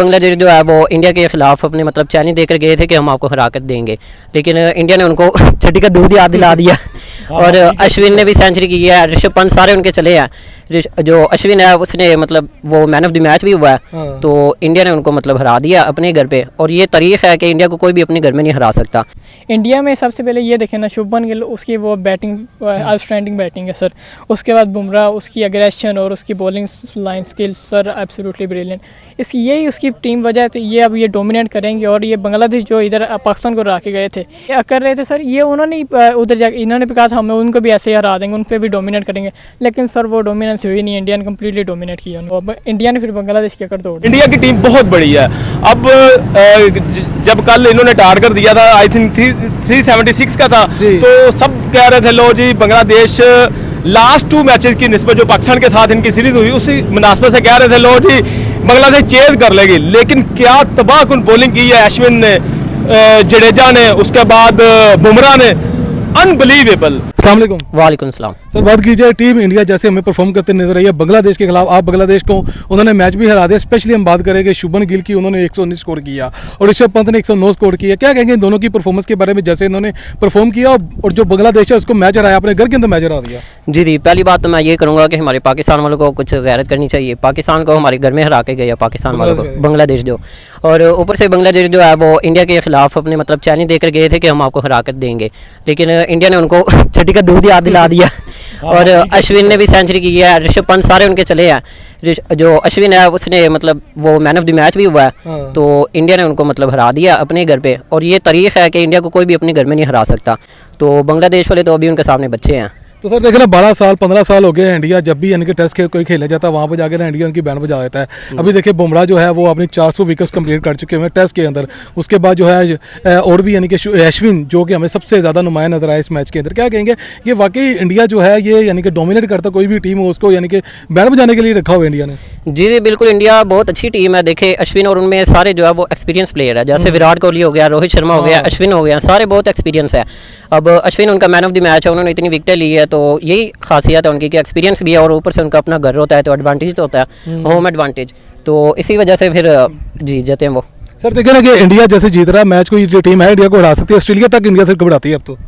बांग्लादेश जो है वो इंडिया के खिलाफ अपने मतलब चैलेंज देकर गए थे कि हम आपको हरा कर देंगे, लेकिन इंडिया ने उनको छठी का दूध याद दिला दिया। और अश्विन ने भी सेंचुरी की है, ऋषभ पंत सारे उनके चले हैं। जो अश्विन है उसने मतलब वो मैन ऑफ द मैच भी हुआ है। तो इंडिया ने उनको मतलब हरा दिया अपने घर पे, और ये तारीख है कि इंडिया को कोई भी अपने घर में नहीं हरा सकता। इंडिया में सबसे पहले ये देखें ना, शुभमन गिल उसकी वो बैटिंग आउटस्टैंडिंग बैटिंग है सर। उसके बाद बुमराह, उसकी एग्रेशन और उसकी bowling line skills sir absolutely brilliant. इसकी यही उसकी टीम वजह से ये अब ये डोमिनेट करेंगे। और ये बांग्लादेश जो इधर पाकिस्तान को हरा के गए थे ये कर रहे थे सर, ये उन्होंने उधर जाकर इन्होंने भी कहा था हम उनको भी ऐसे हरा देंगे, उन पर भी डोमिनेट करेंगे, लेकिन सर वो डोमिनेंस हुई नहीं। इंडिया ने कम्प्लीटली डोमिनेट किया उनको। इंडिया ने फिर बांग्लादेश के कर तोड़। इंडिया की टीम बहुत बड़ी है। अब जब कल इन्होंने टार कर दिया था, आई थिंक 376 का था, तो सब कह रहे थे लो जी बांग्लादेश लास्ट 2 मैचेस की निस्बत जो पाकिस्तान के साथ इनकी सीरीज हुई उसी मुनासबत से कह रहे थे लो जी बांग्लादेश चेज कर लेगी। लेकिन क्या तबाहकुन बॉलिंग की है अश्विन ने, जडेजा ने, उसके बाद बुमराह ने, अनबिलीवेबल। अस्सलाम वालेकुम सलाम। सर, बात की जाए टीम इंडिया जैसे हमें परफॉर्म करते नजर आई है बांग्लादेश के खिलाफ, आप बांग्लादेश को उन्होंने मैच भी हरा दिया। स्पेशली हम बात करेंगे शुभमन गिल की, उन्होंने 119 स्कोर किया और ऋषभ पंत ने 109 स्कोर किया। क्या कहेंगे इन दोनों की परफॉर्मेंस के बारे में, जैसे इन्होंने परफॉर्म किया और जो बांग्लादेश है उसको मैच हराया, अपने घर के अंदर मैच हरा दिया? जी, पहली बात तो मैं ये करूँगा कि हमारे पाकिस्तान वालों को कुछ गैरत करनी चाहिए। पाकिस्तान को हमारे घर में हरा के गया पाकिस्तान वालों को बांग्लादेश जो, और ऊपर से बांग्लादेश जो है वो इंडिया के खिलाफ अपने मतलब चैलेंज देकर गए थे कि हम आपको हरा कर देंगे, लेकिन इंडिया ने उनको छठी का दूध याद दिला दिया। और अश्विन ने भी सेंचुरी की है, ऋषभ पंत सारे उनके चले हैं। जो अश्विन है उसने मतलब वो मैन ऑफ द मैच भी हुआ है। तो इंडिया ने उनको मतलब हरा दिया अपने घर पे, और ये तारीख है कि इंडिया को कोई भी अपने घर में नहीं हरा सकता। तो बांग्लादेश वाले तो अभी उनके सामने बच्चे हैं। तो सर देखे ना 12 साल 15 साल हो गए इंडिया जब भी यानी कि टेस्ट कोई खेला जाता है वहाँ पर जाकर ना इंडिया उनकी बैंड बजा देता है। अभी देखिए बुमराह जो है वो अपनी 400 विकेट्स कंप्लीट कर चुके हैं टेस्ट के अंदर। उसके बाद जो है और भी यानी कि अश्विन जो कि हमें सबसे ज़्यादा नुमाया नजर आया इस मैच के अंदर। क्या कहेंगे ये वाकई इंडिया जो है ये यानी कि डोमिनेट करता, कोई भी टीम हो उसको यानी कि बैंड बजाने के लिए रखा हुआ इंडिया ने? जी बिल्कुल, इंडिया बहुत अच्छी टीम है। देखे अश्विन और उनमें सारे जो है वो एक्सपीरियंस प्लेयर है, जैसे विराट कोहली हो गया, रोहित शर्मा हो गया, अश्विन हो गया, सारे बहुत एक्सपीरियंस है। अब अश्विन उनका मैन ऑफ द मैच है, उन्होंने इतनी विकेटें ली है, तो यही खासियत है उनकी कि एक्सपीरियंस भी है और ऊपर से उनका अपना घर होता है तो एडवांटेज तो होता है, होम एडवांटेज। तो इसी वजह से फिर जीत जाते हैं वो। सर देखिए ना कि इंडिया जैसे जीत रहा है मैच, कोई जो टीम है इंडिया को हरा सकती है। ऑस्ट्रेलिया तक इंडिया से घबराती है अब तो?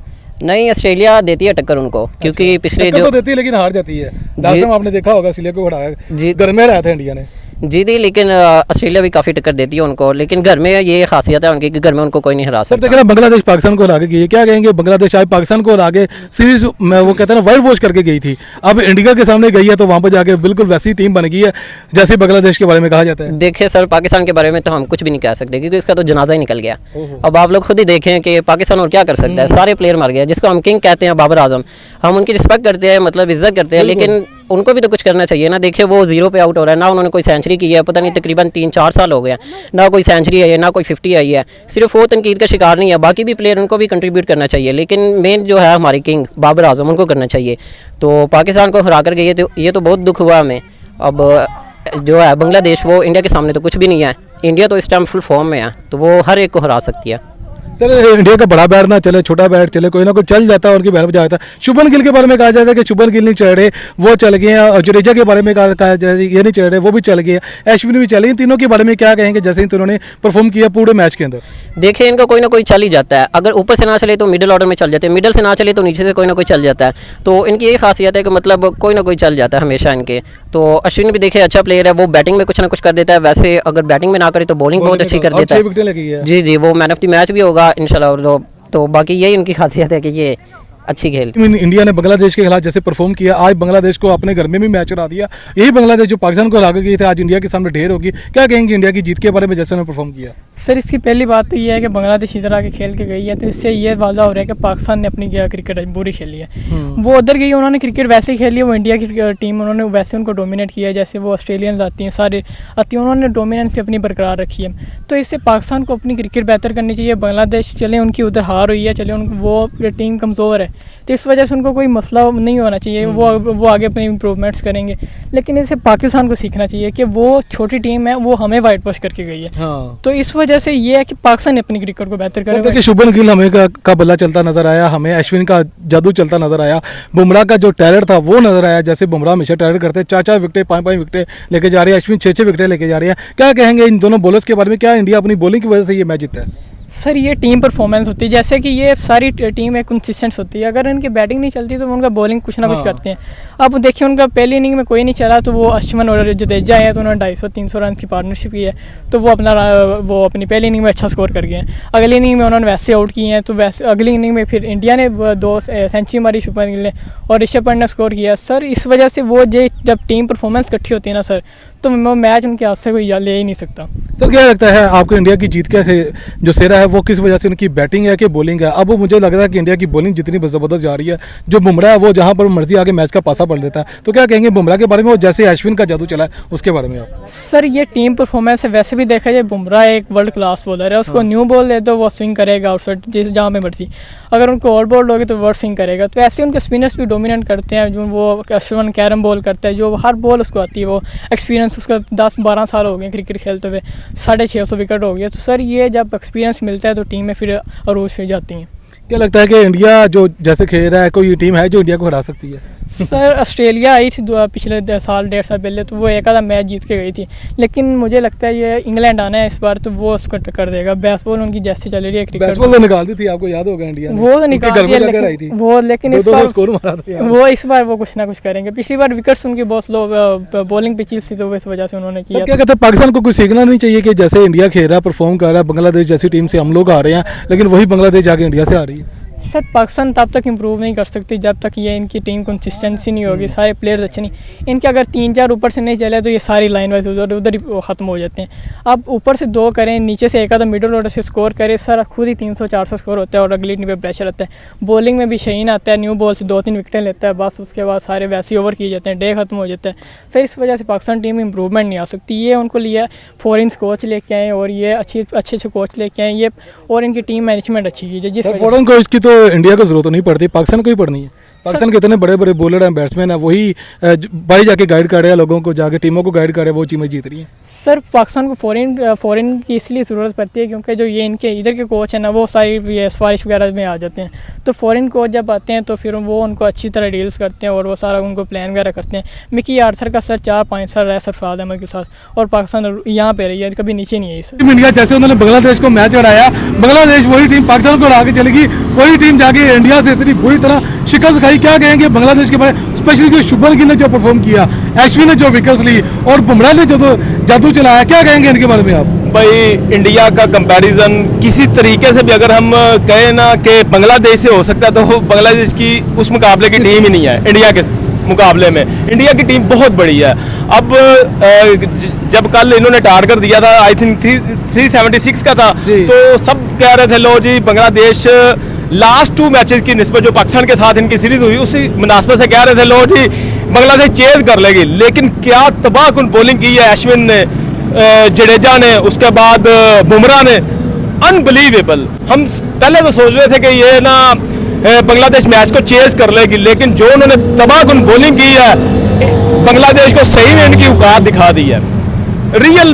नहीं, ऑस्ट्रेलिया देती है टक्कर उनको, क्योंकि पिछले जो तो देती है लेकिन हार जाती है। लास्ट टाइम आपने देखा होगा ऑस्ट्रेलिया को हराया, घर में रहा था इंडिया ने। जी, लेकिन ऑस्ट्रेलिया भी काफ़ी टक्कर देती है उनको, लेकिन घर में ये खासियत है उनकी कि घर में उनको कोई नहीं हरा सकता। सर देखिए ना बांग्लादेश पाकिस्तान को हरा के गई है, क्या कहेंगे बांग्लादेश आज पाकिस्तान को हरा के सीरीज में वो कहते हैं ना वाइट वॉश करके गई थी, अब इंडिया के सामने गई है तो वहाँ पर जाके बिल्कुल वैसी टीम बन गई है जैसे बांग्लादेश के बारे में कहा जाता है। देखिए सर, पाकिस्तान के बारे में तो हम कुछ भी नहीं कह सकते क्योंकि इसका तो जनाजा ही निकल गया। अब आप लोग खुद ही देखें कि पाकिस्तान और क्या कर सकता है, सारे प्लेयर मर गए। जिसको हम किंग कहते हैं बाबर आजम, हम उनकी रिस्पेक्ट करते हैं, मतलब इज्जत करते हैं, लेकिन उनको भी तो कुछ करना चाहिए ना। देखिए वो 0 पे आउट हो रहा है ना, उन्होंने कोई सेंचुरी की है, पता नहीं तकरीबन 3-4 साल हो गए, ना कोई सेंचुरी आई है ना कोई 50 आई है। सिर्फ वो तनकीद का शिकार नहीं है, बाकी भी प्लेयर उनको भी कंट्रीब्यूट करना चाहिए, लेकिन मेन जो है हमारे किंग बाबर आजम उनको करना चाहिए। तो पाकिस्तान को हरा कर गई, तो ये तो बहुत दुख हुआ हमें। अब जो है बांग्लादेश वो इंडिया के सामने तो कुछ भी नहीं है। इंडिया तो इस टाइम फुल फॉर्म में है, तो वो हर एक को हरा सकती है। सर इंडिया का बड़ा बैट ना चले, छोटा बैट चले, कोई ना कोई चल जाता है, उनकी बैट बजा जाता है। शुभमन गिल के बारे में कहा जाता है कि शुभमन गिल नहीं चढ़ रहे, वो चल गए हैं, और जडेजा के बारे में कहा जाता है ये नहीं चढ़ रहे, वो भी चल गए, अश्विन भी चले। इन तीनों के बारे में क्या कहेंगे जैसे इन तीनों ने परफॉर्म किया पूरे मैच के अंदर? देखिए इनका कोई ना कोई चल ही जाता है, अगर ऊपर से ना चले तो मिडिल ऑर्डर में चल जाते हैं, मिडिल से ना चले तो नीचे से कोई ना कोई चल जाता है। तो इनकी यही खासियत है कि मतलब कोई ना कोई चल जाता है हमेशा इनके। तो अश्विन भी देखिए अच्छा प्लेयर है, वो बैटिंग में कुछ ना कुछ कर देता है, वैसे अगर बैटिंग में ना करे तो बॉलिंग बहुत अच्छी कर देता है। जी, वो मैन ऑफ द मैच भी होगा इंशाल्लाह। तो बाकी यही उनकी खासियत है कि ये अच्छी खेल। इंडिया ने बांग्लादेश के खिलाफ जैसे परफॉर्म किया, आज बांग्लादेश को अपने घर में भी मैच हरा दिया। यही बांग्लादेश जो पाकिस्तान को हरा के गई थे आज इंडिया के सामने ढेर होगी। क्या कहेंगे इंडिया की जीत के बारे में जैसे उन्होंने परफॉर्म किया? सर इसकी पहली बात तो ये है कि बांग्लादेश इधर आके खेल के गई है, तो इससे ये वादा हो रहा है कि पाकिस्तान ने अपनी क्रिकेट बुरी खेली है। वो उधर गई, उन्होंने क्रिकेट वैसे खेली है, वो इंडिया की टीम उन्होंने वैसे उनको डोमिनेट किया है जैसे वो ऑस्ट्रेलियंस आती हैं सारे आती हैं, उन्होंने डोमिनेंस अपनी बरकरार रखी है। तो इससे पाकिस्तान को अपनी क्रिकेट बेहतर करनी चाहिए। बांग्लादेश चले उनकी उधर हार हुई है, चले वो टीम कमज़ोर है, तो इस वजह से उनको कोई मसला नहीं होना चाहिए, वो आगे अपने इम्प्रूवमेंट्स करेंगे। लेकिन इसे पाकिस्तान को सीखना चाहिए कि वो छोटी टीम है, वो हमें वाइट वॉश करके गई है। हाँ। तो इस वजह से ये है कि पाकिस्तान अपनी क्रिकेट को बेहतर सर करेगा। देखिए, शुभमन गिल हमें का बल्ला चलता नजर आया, हमें अश्विन का जादू चलता नजर आया, बुमराह का जो टैलेंट था वो नजर आया। जैसे बुमराह हमेशा टैलेंट करते हैं, 4-4 विकेटें 5-5 विकेटें लेके जा रहे हैं, अश्विन 6-6 विकेटें लेके जा रहे हैं। क्या कहेंगे इन दोनों बॉलर्स के बारे में? क्या इंडिया अपनी बॉलिंग की वजह से ये मैच जीता है? सर ये टीम परफॉर्मेंस होती है, जैसे कि ये सारी टीम एक कंसिस्टेंट होती है। अगर इनकी बैटिंग नहीं चलती तो उनका बॉलिंग कुछ ना कुछ करते हैं। अब देखिए उनका पहली इनिंग में कोई नहीं चला तो वो अश्विन और जडेजा है, तो उन्होंने 250-300 रन की पार्टनरशिप की है, तो वो अपनी पहली इनिंग में अच्छा स्कोर कर गए हैं। अगली इनिंग में उन्होंने वैसे आउट किए हैं, तो वैसे अगली इनिंग में फिर इंडिया ने 2 सेंचुरी मारी शुभमन गिल ने और ऋषभ पंत ने स्कोर किया। सर इस वजह से वो जब टीम परफॉर्मेंस इकट्ठी होती है ना सर, तो मैच उनके हाथ से कोई ले ही नहीं सकता। सर क्या लगता है आपको इंडिया की जीत कैसे जो सेरा है वो किस वजह से? उनकी बैटिंग है कि बॉलिंग है? अब मुझे लग रहा है कि इंडिया की बॉलिंग जितनी ज़बरदस्त जा रही है, जो बुमराह है वो जहां पर मर्जी आके मैच का पासा पड़ देता है, तो क्या कहेंगे बुमराह के बारे में, और जैसे अश्विन का जादू चला है उसके बारे में आप? सर ये टीम परफॉर्मेंस है, वैसे भी देखा जाए बुमराह एक वर्ल्ड क्लास बॉलर है, उसको न्यू बॉल दे दो वो स्विंग करेगा आउटसाइड जहाँ पे मर्जी। अगर उनको और बॉल दोगे तो वर्ल्ड स्विंग करेगा। तो ऐसे उनके स्पिनर्स भी डोमिनेट करते हैं, जो वो अश्विन कैरम बॉल करता है, जो हर बॉल उसको आती है, वो एक्सपीरियंस उसका 10-12 साल हो गए क्रिकेट खेलते हुए, 650 विकेट हो गया। तो सर ये जब एक्सपीरियंस मिलता है तो टीमें फिर अरूज पे जाती हैं। क्या लगता है कि इंडिया जो जैसे खेल रहा है, कोई टीम है जो इंडिया को हरा सकती है? सर ऑस्ट्रेलिया आई थी पिछले 1.5 साल पहले, तो वो एक आधा मैच जीत के गई थी। लेकिन मुझे लगता है ये इंग्लैंड आना है इस बार, तो वो उसको टक्कर देगा। बेसबॉल उनकी जैसी चल रही है क्रिकेट, बेसबॉल तो निकाल दी थी, आपको याद होगा इंडिया ने। वो तो निकाल दिया, लेकिन इस बार स्कोर मारा था। वो इस बार वो कुछ ना कुछ करेंगे। पिछली बार विकेट्स उनकी बहुत स्लो बॉलिंग पिचेस थी, तो इस वजह से उन्होंने किया। क्या कहते हैं, पाकिस्तान को कुछ सीखना नहीं चाहिए कि जैसे इंडिया खेल रहा है, परफॉर्म कर रहा है, बांग्लादेश जैसी टीम से हम लोग आ रहे हैं, लेकिन वही बांग्लादेश जाके इंडिया से आ रही है? सर पाकिस्तान तब तक इम्प्रूव नहीं कर सकती जब तक ये इनकी टीम कंसिस्टेंसी नहीं होगी, सारे प्लेयर्स अच्छे नहीं। इनके अगर 3-4 ऊपर से नहीं चले तो ये सारी लाइन वाइज उधर ही ख़त्म हो जाते हैं। अब ऊपर से 2 करें, नीचे से एक आधा मिडल ऑर्डर से स्कोर करे, सर खुद ही 300-400 स्कोर होता है और अगली टीम पे प्रेशर आता है। बॉलिंग में भी शहीन आता है, न्यू बॉल से 2-3 विकेटें लेता है, बस उसके बाद सारे वैसे ओवर किए जाते हैं, डे खत्म हो जाता है। सर इस वजह से पाकिस्तान टीम में इंप्रूवमेंट नहीं आ सकती। ये उनको लिए फॉरेन कोच लेके आए और ये अच्छे कोच लेके आए, ये और इनकी टीम मैनेजमेंट अच्छी की जिस फॉरेन कोच की तो इंडिया को जरूरत नहीं पड़ती, पाकिस्तान को ही पड़नी है। पाकिस्तान के इतने बड़े बड़े बॉलर हैं, बैट्समैन हैं, वही भाई जाके गाइड कर रहे हैं लोगों को, जाके टीमों को गाइड कर रहे हैं, वो टीमें जीत रही हैं। सर पाकिस्तान को फॉरेन की इसलिए ज़रूरत पड़ती है क्योंकि जो ये इनके इधर के कोच हैं ना, वो सारी सिफारिश वगैरह में आ जाते हैं। तो फॉरेन कोच जब आते हैं तो फिर वो उनको अच्छी तरह डील्स करते हैं और वो सारा उनको प्लान वगैरह करते हैं। मिकी आर्थर का सर 4-5 साल रहा सरफराज अहमद के साथ, और पाकिस्तान यहाँ पे रही है, कभी नीचे नहीं आई। सर इंडिया जैसे उन्होंने बांग्लादेश को मैच हराया, बांग्लादेश वही टीम पाकिस्तान को हरा के चलेगी, वही टीम जाके इंडिया से इतनी बुरी तरह शिकस्त खाई। क्या कहेंगे बांग्लादेश के बारे में, स्पेशली जो शुभमन गिल ने जो परफॉर्म किया, अश्विन ने जो विकेट्स ली और बुमराह ने जो जादू चलाया, क्या कहेंगे इनके बारे में आप? भाई इंडिया का कंपैरिजन किसी तरीके से भी अगर हम कहें ना कि बांग्लादेश से हो सकता है, तो बांग्लादेश की उस मुकाबले की टीम ही नहीं है इंडिया के मुकाबले में। इंडिया की टीम बहुत बड़ी है। अब जब कल इन्होंने टारगेट दिया था, आई थिंक 376 का था, तो सब कह रहे थे लो जी बांग्लादेश लास्ट 2 मैचेस की निस्बत जो पाकिस्तान के साथ इनकी सीरीज हुई उसी मुनासबत से कह रहे थे लो जी बांग्लादेश चेज कर लेगी। लेकिन क्या तबाहकुन बॉलिंग की है अश्विन ने, जडेजा ने, उसके बाद बुमराह ने, अनबिलीवेबल। हम पहले तो सोच रहे थे कि ये ना बांग्लादेश मैच को चेज कर लेगी, लेकिन जो उन्होंने तबाहकुन बॉलिंग की है, बांग्लादेश को सही में इनकी औकात दिखा दी है। रियल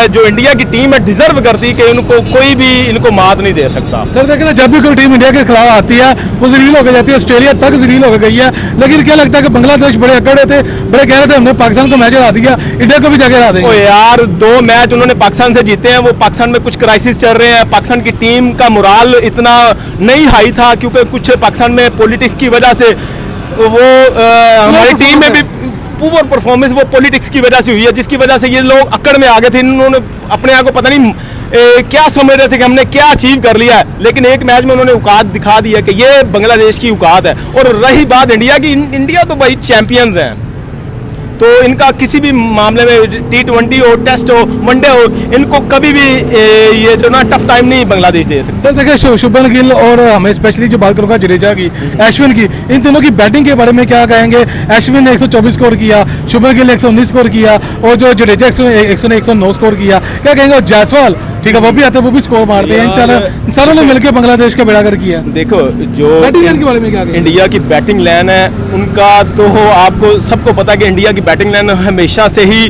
जो इंडिया की टीम है डिजर्व करती है कि उनको कोई भी इनको मात नहीं दे सकता। सर देखिए ना, जब भी कोई टीम इंडिया के खिलाफ आती है वो जलील होकर जाती है, ऑस्ट्रेलिया तक जलील होकर गई है। लेकिन क्या लगता है कि बांग्लादेश बड़े अकड़े थे, बड़े कह रहे थे हमने पाकिस्तान को मैच हरा दिया, इंडिया को भी जाके हरा देंगे। ओ यार 2 मैच उन्होंने पाकिस्तान से जीते हैं, वो पाकिस्तान में कुछ क्राइसिस चल रहे हैं, पाकिस्तान की टीम का मोराल इतना नहीं हाई था क्योंकि कुछ पाकिस्तान में पॉलिटिक्स की वजह से वो हमारी टीम में भी पुअर परफॉर्मेंस वो पॉलिटिक्स की वजह से हुई है, जिसकी वजह से ये लोग अकड़ में आ गए थे। इन्होंने अपने आप को पता नहीं क्या समझ रहे थे कि हमने क्या अचीव कर लिया है, लेकिन एक मैच में उन्होंने औकात दिखा दी है कि ये बांग्लादेश की औकात है। और रही बात इंडिया की, इंडिया तो भाई चैंपियंस हैं, तो इनका किसी भी मामले में T20 हो, टेस्ट हो, वनडे हो, इनको कभी भी ये जो ना टफ टाइम नहीं बांग्लादेश दे सकते। सर देखिए शुभमन गिल और हमें स्पेशली जो बात करूंगा जडेजा की, अश्विन की, इन दोनों की बैटिंग के बारे में क्या कहेंगे? अश्विन ने 124 स्कोर किया, शुभमन गिल ने 119 स्कोर किया और जो जडेजा 109 स्कोर किया। क्या कहेंगे? और ठीक है, वो भी आते हैं, वो भी स्कोर मारते हैं। यार, सारों ने मिलकर बांग्लादेश का बेड़ा गर्क किया। देखो जो बैटिंग लाइन के बारे में क्या कहें? इंडिया की बैटिंग लाइन है उनका तो आपको सबको पता है कि इंडिया की बैटिंग लाइन हमेशा से ही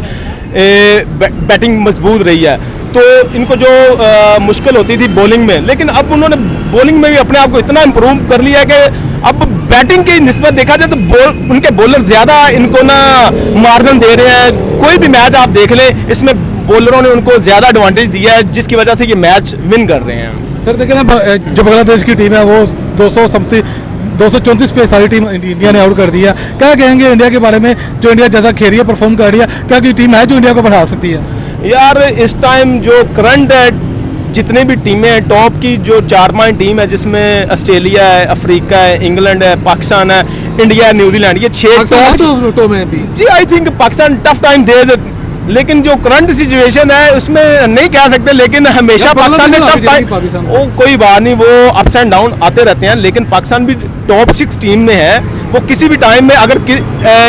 बैटिंग मजबूत रही है। तो इनको जो मुश्किल होती थी बॉलिंग में, लेकिन अब उन्होंने बॉलिंग में भी अपने आप को इतना इम्प्रूव कर लिया है कि अब बैटिंग की निस्बत देखा जाए तो उनके बॉलर ज़्यादा इनको ना मार्जिन दे रहे हैं। कोई भी मैच आप देख लें, इसमें बॉलरों ने उनको ज़्यादा एडवांटेज दिया है, जिसकी वजह से ये मैच विन कर रहे हैं। सर देखिए ना, जो बांग्लादेश की टीम है वो 234 पे सारी टीम इंडिया ने आउट कर दिया। क्या कहेंगे इंडिया के बारे में, जो इंडिया जैसा खेल रही है, परफॉर्म कर रही है, क्या कोई टीम है जो इंडिया को बढ़ा सकती है? यार इस टाइम जो करंट है, जितने भी टीमें हैं टॉप की, जो 4-5 टीम है जिसमें ऑस्ट्रेलिया है, अफ्रीका है, इंग्लैंड है, पाकिस्तान है, इंडिया है, न्यूजीलैंड, ये 6 टॉप में भी जी I think Pakistan tough time दे लेकिन जो करंट सिचुएशन है उसमें नहीं कह सकते, लेकिन हमेशा पाकिस्तान ने टफ टाइम, वो कोई बात नहीं, वो अप्स एंड डाउन आते रहते हैं, लेकिन पाकिस्तान भी टॉप 6 टीम में है। वो किसी भी टाइम में अगर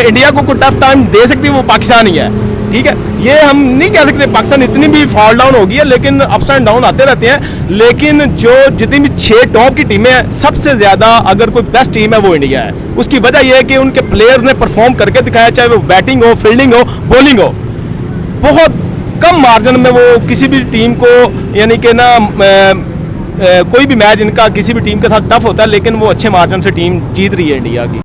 इंडिया को कोई टफ टाइम दे सकती है वो पाकिस्तान ही है। ठीक है, ये हम नहीं कह सकते पाकिस्तान इतनी भी फॉल डाउन होगी है, लेकिन अप्स एंड डाउन आते रहते हैं। लेकिन जो जितनी भी 6 टॉप की टीमें हैं, सबसे ज़्यादा अगर कोई बेस्ट टीम है वो इंडिया है। उसकी वजह यह है कि उनके प्लेयर्स ने परफॉर्म करके दिखाया, चाहे वो बैटिंग हो, फील्डिंग हो, बॉलिंग हो। बहुत कम मार्जिन में वो किसी भी टीम को, यानी कि ना कोई भी मैच इनका किसी भी टीम के साथ टफ होता है, लेकिन वो अच्छे मार्जिन से टीम जीत रही है इंडिया की।